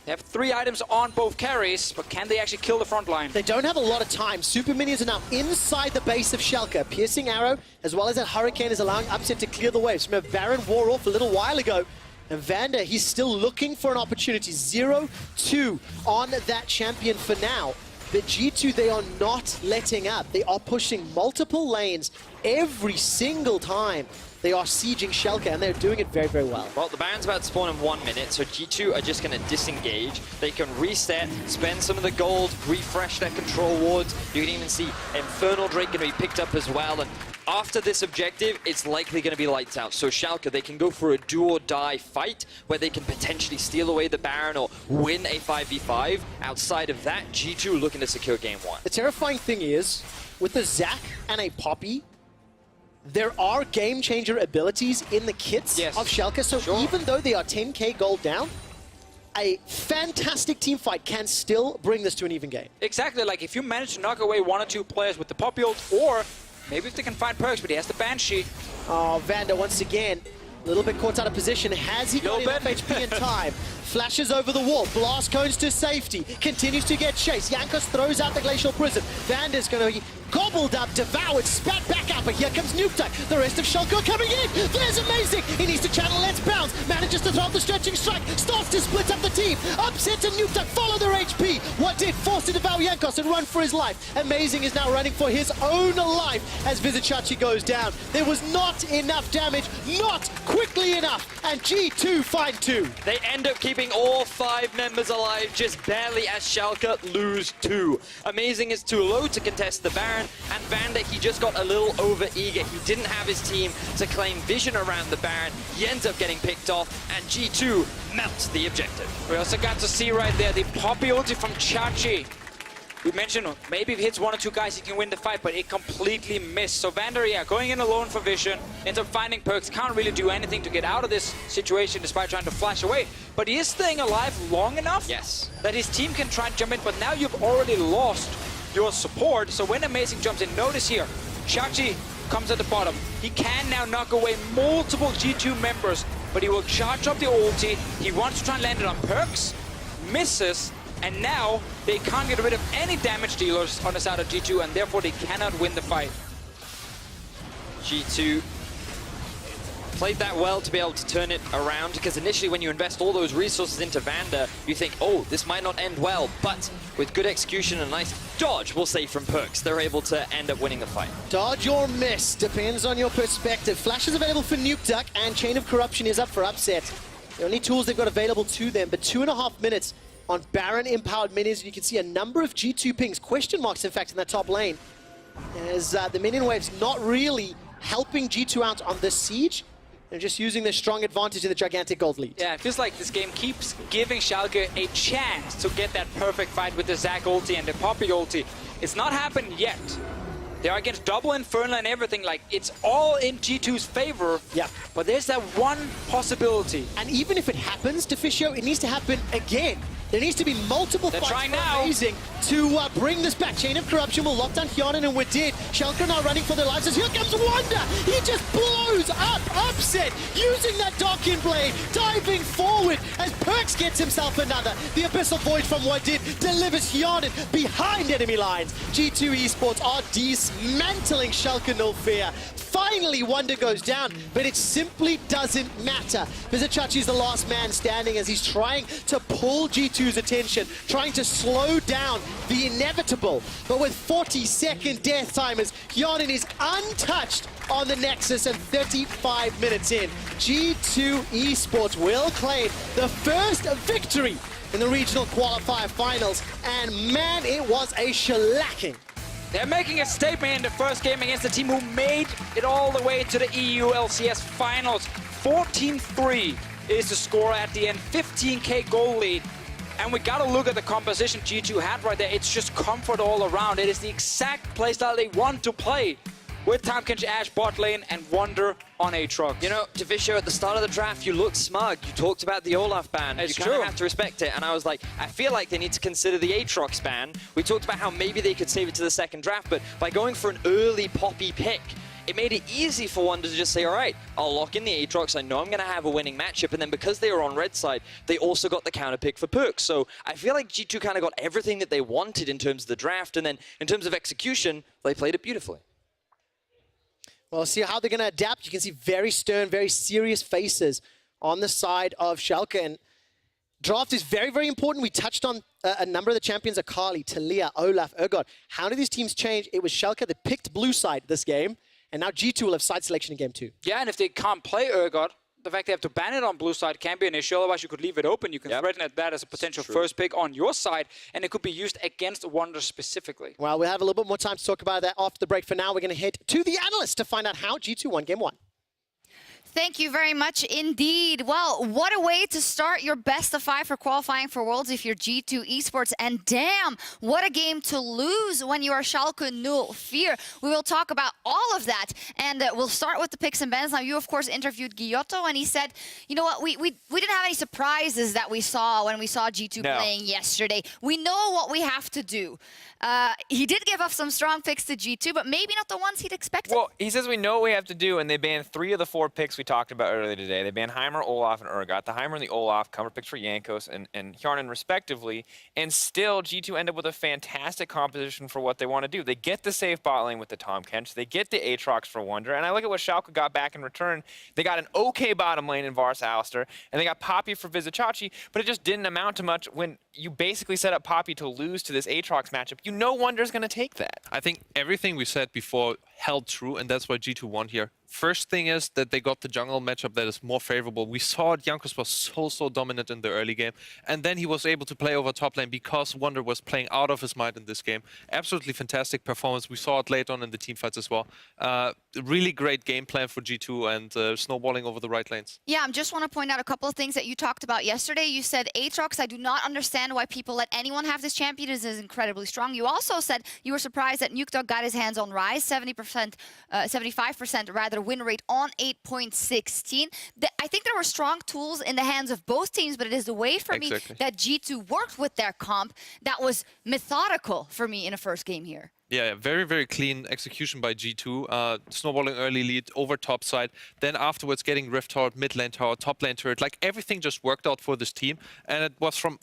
They have 3 items on both carries, but can they actually kill the front line? They don't have a lot of time. Super minions are now inside the base of Schalke. A piercing arrow, as well as that Hurricane, is allowing Upset to clear the waves. Remember, Baron wore off a little while ago. And Vander, he's still looking for an opportunity. 0-2 on that champion for now. But G2, they are not letting up. They are pushing multiple lanes every single time they are sieging Schalke, and they're doing it very, very well. Well, the Baron's about to spawn in 1 minute, so G2 are just going to disengage. They can reset, spend some of the gold, refresh their control wards. You can even see Infernal Drake going to be picked up as well. And after this objective, it's likely going to be lights out. So Schalke, they can go for a do-or-die fight where they can potentially steal away the Baron or win a 5v5. Outside of that, G2 looking to secure game 1. The terrifying thing is, with a Zac and a Poppy, there are game-changer abilities in the kits of Schalke. So even though they are 10k gold down, a fantastic team fight can still bring this to an even game. Exactly, like if you manage to knock away 1 or 2 players with the Poppy ult, or maybe if they can find Perks, but he has the Banshee. Oh, Vander once again, a little bit caught out of position. Has he got enough HP in time? Flashes over the wall, blast cones to safety, continues to get chased. Jankos throws out the Glacial Prison. Vander's going to be gobbled up, devoured, spat back out, but here comes Nuke. The rest of Schalke are coming in. There's Amazing. He needs to channel Let's Bounce. Manages to throw out the stretching strike. Starts to split up the team. Upset and Nuke follow their HP. HP. What did force to devour Jankos and run for his life? Amazing is now running for his own life as Vizicachi goes down. There was not enough damage, not quickly enough, and G2 find 2. They end up keeping all 5 members alive, just barely, as Schalke lose 2. Amazing is too low to contest the Baron, and Vander, he just got a little over-eager. He didn't have his team to claim vision around the Baron. He ends up getting picked off, and G2 melts the objective. We also got to see right there the Poppy ulti from Chachi. We mentioned maybe if he hits 1 or 2 guys, he can win the fight, but it completely missed. So Vander, yeah, going in alone for vision, ends up finding perks, can't really do anything to get out of this situation despite trying to flash away. But he is staying alive long enough that his team can try and jump in, but now you've already lost your support. So when Amazing jumps in, notice here, Chachi comes at the bottom. He can now knock away multiple G2 members, but he will charge up the ulti. He wants to try and land it on perks, misses, and now they can't get rid of any damage dealers on the side of G2, and therefore they cannot win the fight. G2 played that well to be able to turn it around, because initially when you invest all those resources into Vander, you think, oh, this might not end well, but with good execution and nice dodge, we'll say, from perks, they're able to end up winning the fight. Dodge or miss, depends on your perspective. Flash is available for Nuke Duck, and Chain of Corruption is up for upset. The only tools they've got available to them, but 2.5 minutes on Baron empowered minions. You can see a number of G2 pings, question marks in fact, in that top lane, as the minion wave's not really helping G2 out on this siege. They're just using their strong advantage in the gigantic gold lead. Yeah, it feels like this game keeps giving Schalke a chance to get that perfect fight with the Zac ulti and the Poppy ulti. It's not happened yet. They are against double Infernal and everything, like, it's all in G2's favor. Yeah. But there's that one possibility. And even if it happens, Deficio, it needs to happen again. There needs to be multiple fights for Amazing to bring this back. Chain of Corruption will lock down Hyanin, and we did. Schalke now running for their lives as here comes Wonder. He just blows up Upset, using that Darkin Blade, diving forward as Perks gets himself another. The Abyssal Void from Wadid delivers Hyanin behind enemy lines. G2 Esports are dismantling Schalke no fear. Finally, Wonder goes down, but it simply doesn't matter. Vizicachi's the last man standing as he's trying to pull G2's attention, trying to slow down the inevitable. But with 40-second death timers, Hyanin is untouched on the Nexus, and 35 minutes in, G2 Esports will claim the first victory in the regional qualifier finals. And man, it was a shellacking. They're making a statement in the first game against the team who made it all the way to the EULCS finals. 14-3 is the score at the end, 15k goal lead. And we gotta look at the composition G2 had right there. It's just comfort all around. It is the exact playstyle they want to play, with Tahm-Kench Ash bot lane and Wonder on Aatrox. You know, Deficio, at the start of the draft, you looked smug. You talked about the Olaf ban. It's you kind of have to respect it. And I was like, I feel like they need to consider the Aatrox ban. We talked about how maybe they could save it to the second draft, but by going for an early Poppy pick, it made it easy for Wonder to just say, all right, I'll lock in the Aatrox. I know I'm going to have a winning matchup. And then because they were on red side, they also got the counter pick for perks. So I feel like G2 kind of got everything that they wanted in terms of the draft. And then in terms of execution, they played it beautifully. Well, see how they're going to adapt. You can see very stern, very serious faces on the side of Schalke. And draft is very, very important. We touched on a number of the champions, Akali, Talia, Olaf, Urgot. How do these teams change? It was Schalke that picked blue side this game, and now G2 will have side selection in game 2. Yeah, and if they can't play Urgot, the fact they have to ban it on blue side can be an issue. Otherwise, you could leave it open. You can threaten at that as a potential first pick on your side, and it could be used against Wonder specifically. Well, we'll have a little bit more time to talk about that after the break. For now, we're going to head to the analyst to find out how G2 won game 1. Thank you very much indeed. Well, what a way to start your best of 5 for qualifying for Worlds if you're G2 Esports. And damn, what a game to lose when you are Schalke 04. We will talk about all of that. And we'll start with the picks and bans. Now, you, of course, interviewed Giotto, and he said, you know what, we didn't have any surprises that we saw when we saw G2 playing yesterday. We know what we have to do. He did give up some strong picks to G2, but maybe not the ones he'd expected. Well, he says we know what we have to do, and they banned 3 of the 4 picks we we talked about earlier today. They banned Heimer, Olaf, and Urgot. The Heimer and the Olaf come picked for Jankos and Hjarnan respectively, and still G2 end up with a fantastic composition for what they want to do. They get the safe bot lane with the Tahm Kench, they get the Aatrox for Wonder, and I look at what Schalke got back in return. They got an okay bottom lane in Vars Alistair, and they got Poppy for Vizicachi, but it just didn't amount to much when you basically set up Poppy to lose to this Aatrox matchup. You know Wonder's going to take that. I think everything we said before held true, and that's why G2 won here. First thing is that they got the jungle matchup that is more favorable. We saw it, Jankos was so dominant in the early game, and then he was able to play over top lane because Wonder was playing out of his mind in this game. Absolutely fantastic performance. We saw it late on in the team fights as well. Really great game plan for G2 and snowballing over the right lanes. Yeah, I just want to point out a couple of things that you talked about yesterday. You said Aatrox, I do not understand why people let anyone have this champion. It is incredibly strong. You also said you were surprised that Nukdog got his hands on Ryze, 75% rather win rate on 8.16. I think there were strong tools in the hands of both teams, but it is the way for me that G2 worked with their comp that was methodical for me in a first game here. Yeah, very clean execution by G2. Snowballing early lead over top side. Then afterwards getting Rift Tower, mid lane tower, top lane turret. Like everything just worked out for this team. And it was from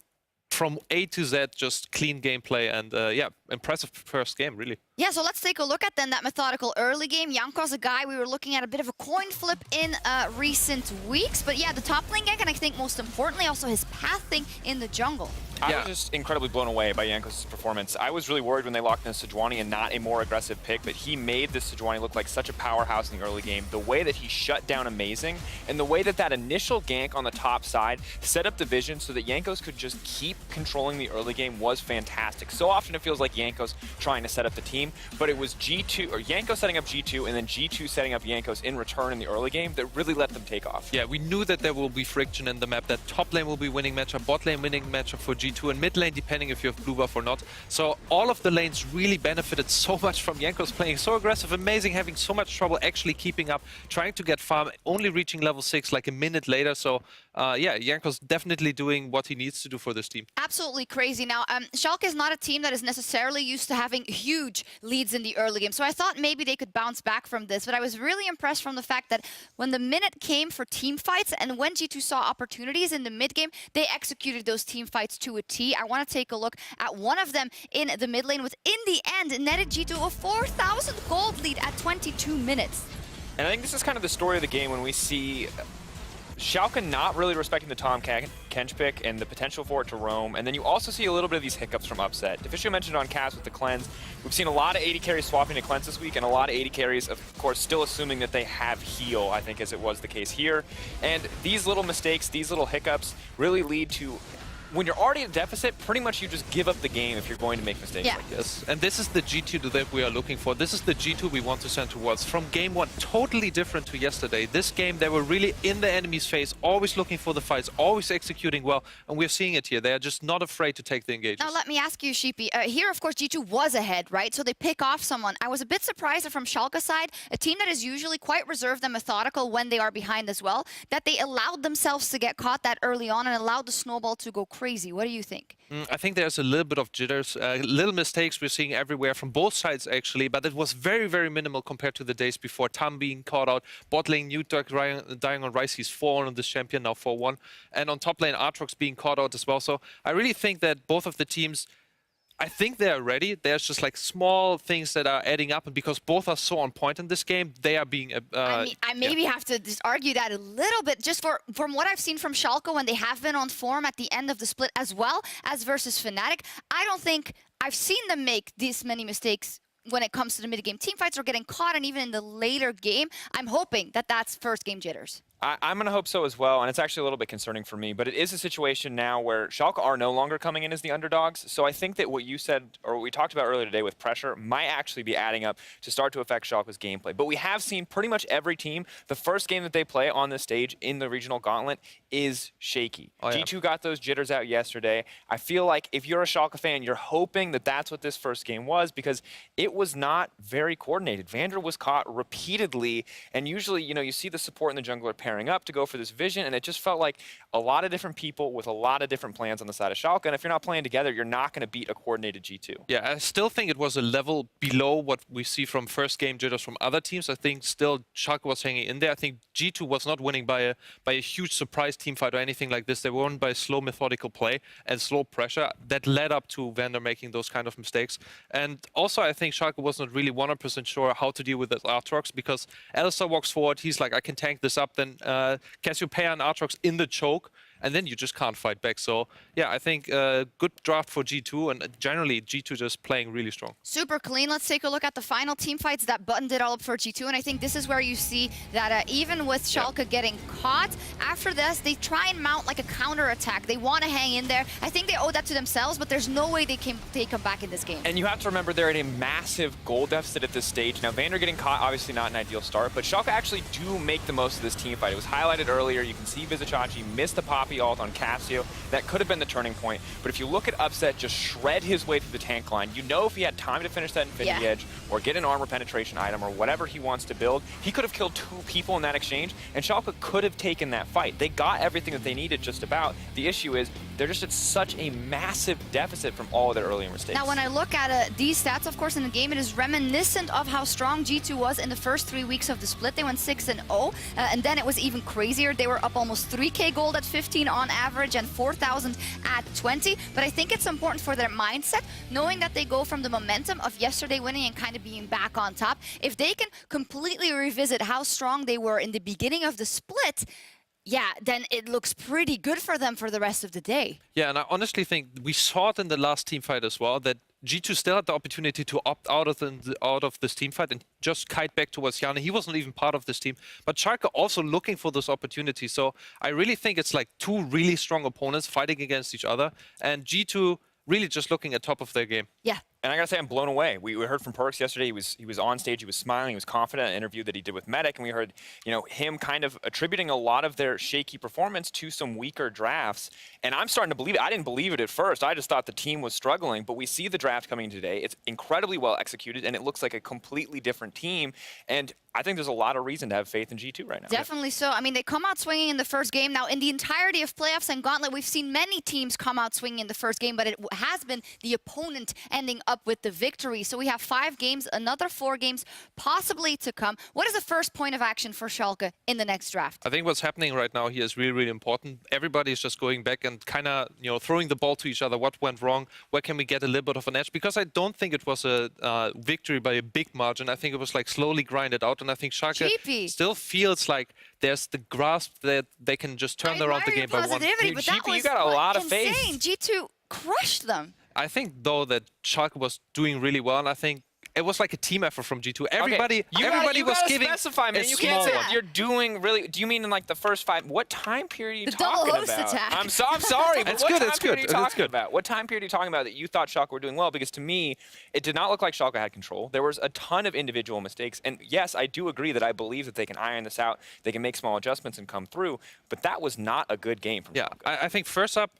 A to Z, just clean gameplay and yeah, impressive first game, really. Yeah, so let's take a look at then that methodical early game. Jankos, a guy we were looking at a bit of a coin flip in recent weeks. But yeah, the top lane gank, and I think most importantly also his pathing in the jungle. I was just incredibly blown away by Jankos' performance. I was really worried when they locked in Sejuani and not a more aggressive pick, but he made this Sejuani look like such a powerhouse in the early game. The way that he shut down amazing, and the way that that initial gank on the top side set up the vision so that Jankos could just keep controlling the early game was fantastic. So often it feels like Jankos trying to set up the team, but it was G2, or Jankos setting up G2, and then G2 setting up Jankos in return in the early game that really let them take off. Yeah, we knew that there will be friction in the map, that top lane will be winning matchup, bot lane winning matchup for G2, and mid lane depending if you have blue buff or not. So all of the lanes really benefited so much from Jankos playing so aggressive, amazing, having so much trouble actually keeping up, trying to get farm, only reaching level 6 like a minute later. So yeah, Jankos definitely doing what he needs to do for this team. Absolutely crazy. Now, Schalke is not a team that is necessarily used to having huge leads in the early game, so I thought maybe they could bounce back from this, but I was really impressed from the fact that when the minute came for team fights and when G2 saw opportunities in the mid game, they executed those team fights to a T. I want to take a look at one of them in the mid lane, which in the end netted G2 a 4,000 gold lead at 22 minutes. And I think this is kind of the story of the game when we see Schalke not really respecting the Tahm Kench pick and the potential for it to roam, and then you also see a little bit of these hiccups from Upset. Deficio mentioned on Cass with the cleanse. We've seen a lot of 80 carries swapping to cleanse this week, and a lot of 80 carries, of course, still assuming that they have heal, I think, as it was the case here. And these little mistakes, these little hiccups really lead to, when you're already at a deficit, pretty much you just give up the game if you're going to make mistakes like this. And this is the G2 that we are looking for. This is the G2 we want to send towards. From game one, totally different to yesterday. This game, they were really in the enemy's face, always looking for the fights, always executing well. And we're seeing it here. They are just not afraid to take the engagements. Now, let me ask you, Sheepy. Here, of course, G2 was ahead, right? So they pick off someone. I was a bit surprised that from Schalke's side, a team that is usually quite reserved and methodical when they are behind as well, that they allowed themselves to get caught that early on and allowed the snowball to go crazy. What do you think? I think there's a little bit of jitters, little mistakes we're seeing everywhere from both sides actually, but it was very minimal compared to the days before. Tahm being caught out, bot lane Nukdog dying on Ryze, he's 4-1 on this champion, now 4-1, and on top lane Aatrox being caught out as well. So I really think that both of the teams, I think they are ready. There's just like small things that are adding up, and because both are so on point in this game, they are being... I maybe have to just argue that a little bit, just from what I've seen from Schalke when they have been on form at the end of the split, as well as versus Fnatic. I don't think I've seen them make this many mistakes when it comes to the mid-game team fights or getting caught, and even in the later game. I'm hoping that that's first game jitters. I'm going to hope so as well, and it's actually a little bit concerning for me, but it is a situation now where Schalke are no longer coming in as the underdogs, so I think that what you said, or what we talked about earlier today with pressure, might actually be adding up to start to affect Schalke's gameplay. But we have seen pretty much every team, the first game that they play on this stage in the regional gauntlet is shaky. G2 got those jitters out yesterday. I feel like if you're a Schalke fan, you're hoping that that's what this first game was, because it was not very coordinated. Vander was caught repeatedly, and usually, you know, you see the support in the jungler pair pairing up to go for this vision, and it just felt like a lot of different people with a lot of different plans on the side of Schalke, and if you're not playing together, you're not going to beat a coordinated G2. Yeah, I still think it was a level below what we see from first game jitters from other teams. I think still Schalke was hanging in there. I think G2 was not winning by a huge surprise team fight or anything like this. They were won by slow methodical play and slow pressure that led up to Vander making those kind of mistakes. And also I think Schalke was not really 100% sure how to deal with this Aatrox, because Alistar walks forward, he's like, I can tank this up, then Cassiopeia and Aatrox in the choke, and then you just can't fight back. So yeah, I think good draft for G2, and generally G2 just playing really strong. Super clean. Let's take a look at the final team fights that buttoned it all up for G2, and I think this is where you see that even with Schalke getting caught, after this they try and mount like a counter attack. They want to hang in there. I think they owe that to themselves, but there's no way they come back in this game. And you have to remember they're at a massive goal deficit at this stage. Now Vander getting caught, obviously not an ideal start, but Schalke actually do make the most of this team fight. It was highlighted earlier. You can see Vizicachi miss the Poppy ult on Cassio. That could have been the turning point. But if you look at Upset just shred his way through the tank line, you know if he had time to finish that Infinity Edge or get an armor penetration item or whatever he wants to build, he could have killed 2 people in that exchange, and Schalke could have taken that fight. They got everything that they needed just about. The issue is they're just at such a massive deficit from all of their earlier mistakes. Now, when I look at these stats, of course, in the game, it is reminiscent of how strong G2 was in the first 3 weeks of the split. They went 6-0, and then it was even crazier. They were up almost 3k gold at 15 on average and 4,000 at 20. But I think it's important for their mindset, knowing that they go from the momentum of yesterday winning and kind of being back on top. If they can completely revisit how strong they were in the beginning of the split, yeah, then it looks pretty good for them for the rest of the day. Yeah, and I honestly think we saw it in the last team fight as well, that G2 still had the opportunity to opt out of this team fight and just kite back towards Yana. He wasn't even part of this team. But Schalke also looking for this opportunity. So I really think it's like 2 really strong opponents fighting against each other, and G2 really just looking at top of their game. Yeah. And I gotta say, I'm blown away. We heard from Perks yesterday. He was on stage. He was smiling. He was confident in an interview that he did with Medic, and we heard, you know, him kind of attributing a lot of their shaky performance to some weaker drafts. And I'm starting to believe it. I didn't believe it at first. I just thought the team was struggling. But we see the draft coming today. It's incredibly well executed, and it looks like a completely different team. And I think there's a lot of reason to have faith in G2 right now. Definitely so. I mean, they come out swinging in the first game. Now, in the entirety of playoffs and Gauntlet, we've seen many teams come out swinging in the first game, but it has been the opponent ending up with the victory. So we have 5 games, another 4 games possibly to come. What is the first point of action for Schalke in the next draft? I think what's happening right now here is really, really important. Everybody is just going back and kind of, you know, throwing the ball to each other. What went wrong? Where can we get a little bit of an edge? Because I don't think it was a victory by a big margin. I think it was like slowly grinded out, and I think Schalke still feels like there's the grasp that they can just turn around the game by 1. Dude, but that was you got a lot of faith. G2 crushed them. I think, though, that Schalke was doing really well, and I think it was like a team effort from G2. Everybody was giving. Specify, man. You can't say you're doing really. Do you mean in like the first 5? What time period are you talking about? The double host attack. I'm sorry, but It's what good, time it's period good, are you it's talking good. about? What time period are you talking about that you thought Schalke were doing well? Because to me, it did not look like Schalke had control. There was a ton of individual mistakes, and yes, I do agree that I believe that they can iron this out. They can make small adjustments and come through. But that was not a good game from Schalke. I think first up,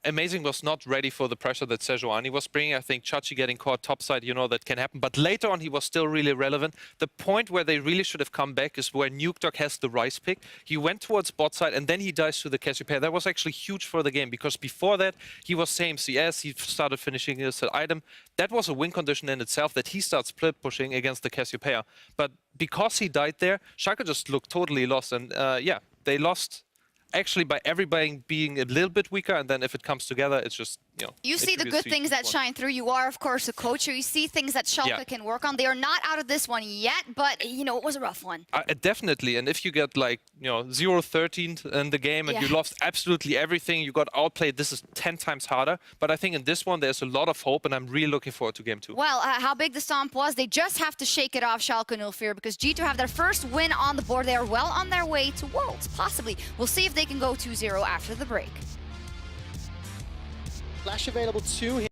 Amazing was not ready for the pressure that Sejuani was bringing. I think Chachi getting caught topside, you know, that can happen. But later on, he was still really relevant. The point where they really should have come back is where NukeDog has the Rice pick. He went towards bot side, and then he dies to the Cassiopeia. That was actually huge for the game, because before that, he was same CS. He started finishing his item. That was a win condition in itself, that he starts split pushing against the Cassiopeia. But because he died there, Schalke just looked totally lost. And yeah, they lost actually by everybody being a little bit weaker, and then if it comes together, it's just, you know. You see the good things that shine through. You are, of course, a coach, so you see things that Schalke can work on. They are not out of this one yet, but, you know, it was a rough one. Definitely, and if you get, like, you know, 0-13 in the game and you lost absolutely everything, you got outplayed, this is 10 times harder. But I think in this one, there's a lot of hope, and I'm really looking forward to game 2. Well, how big the stomp was, they just have to shake it off, Schalke 04, because G2 have their first win on the board. They are well on their way to Worlds, possibly. We'll see if they can go 2-0 after the break. Flash available to him.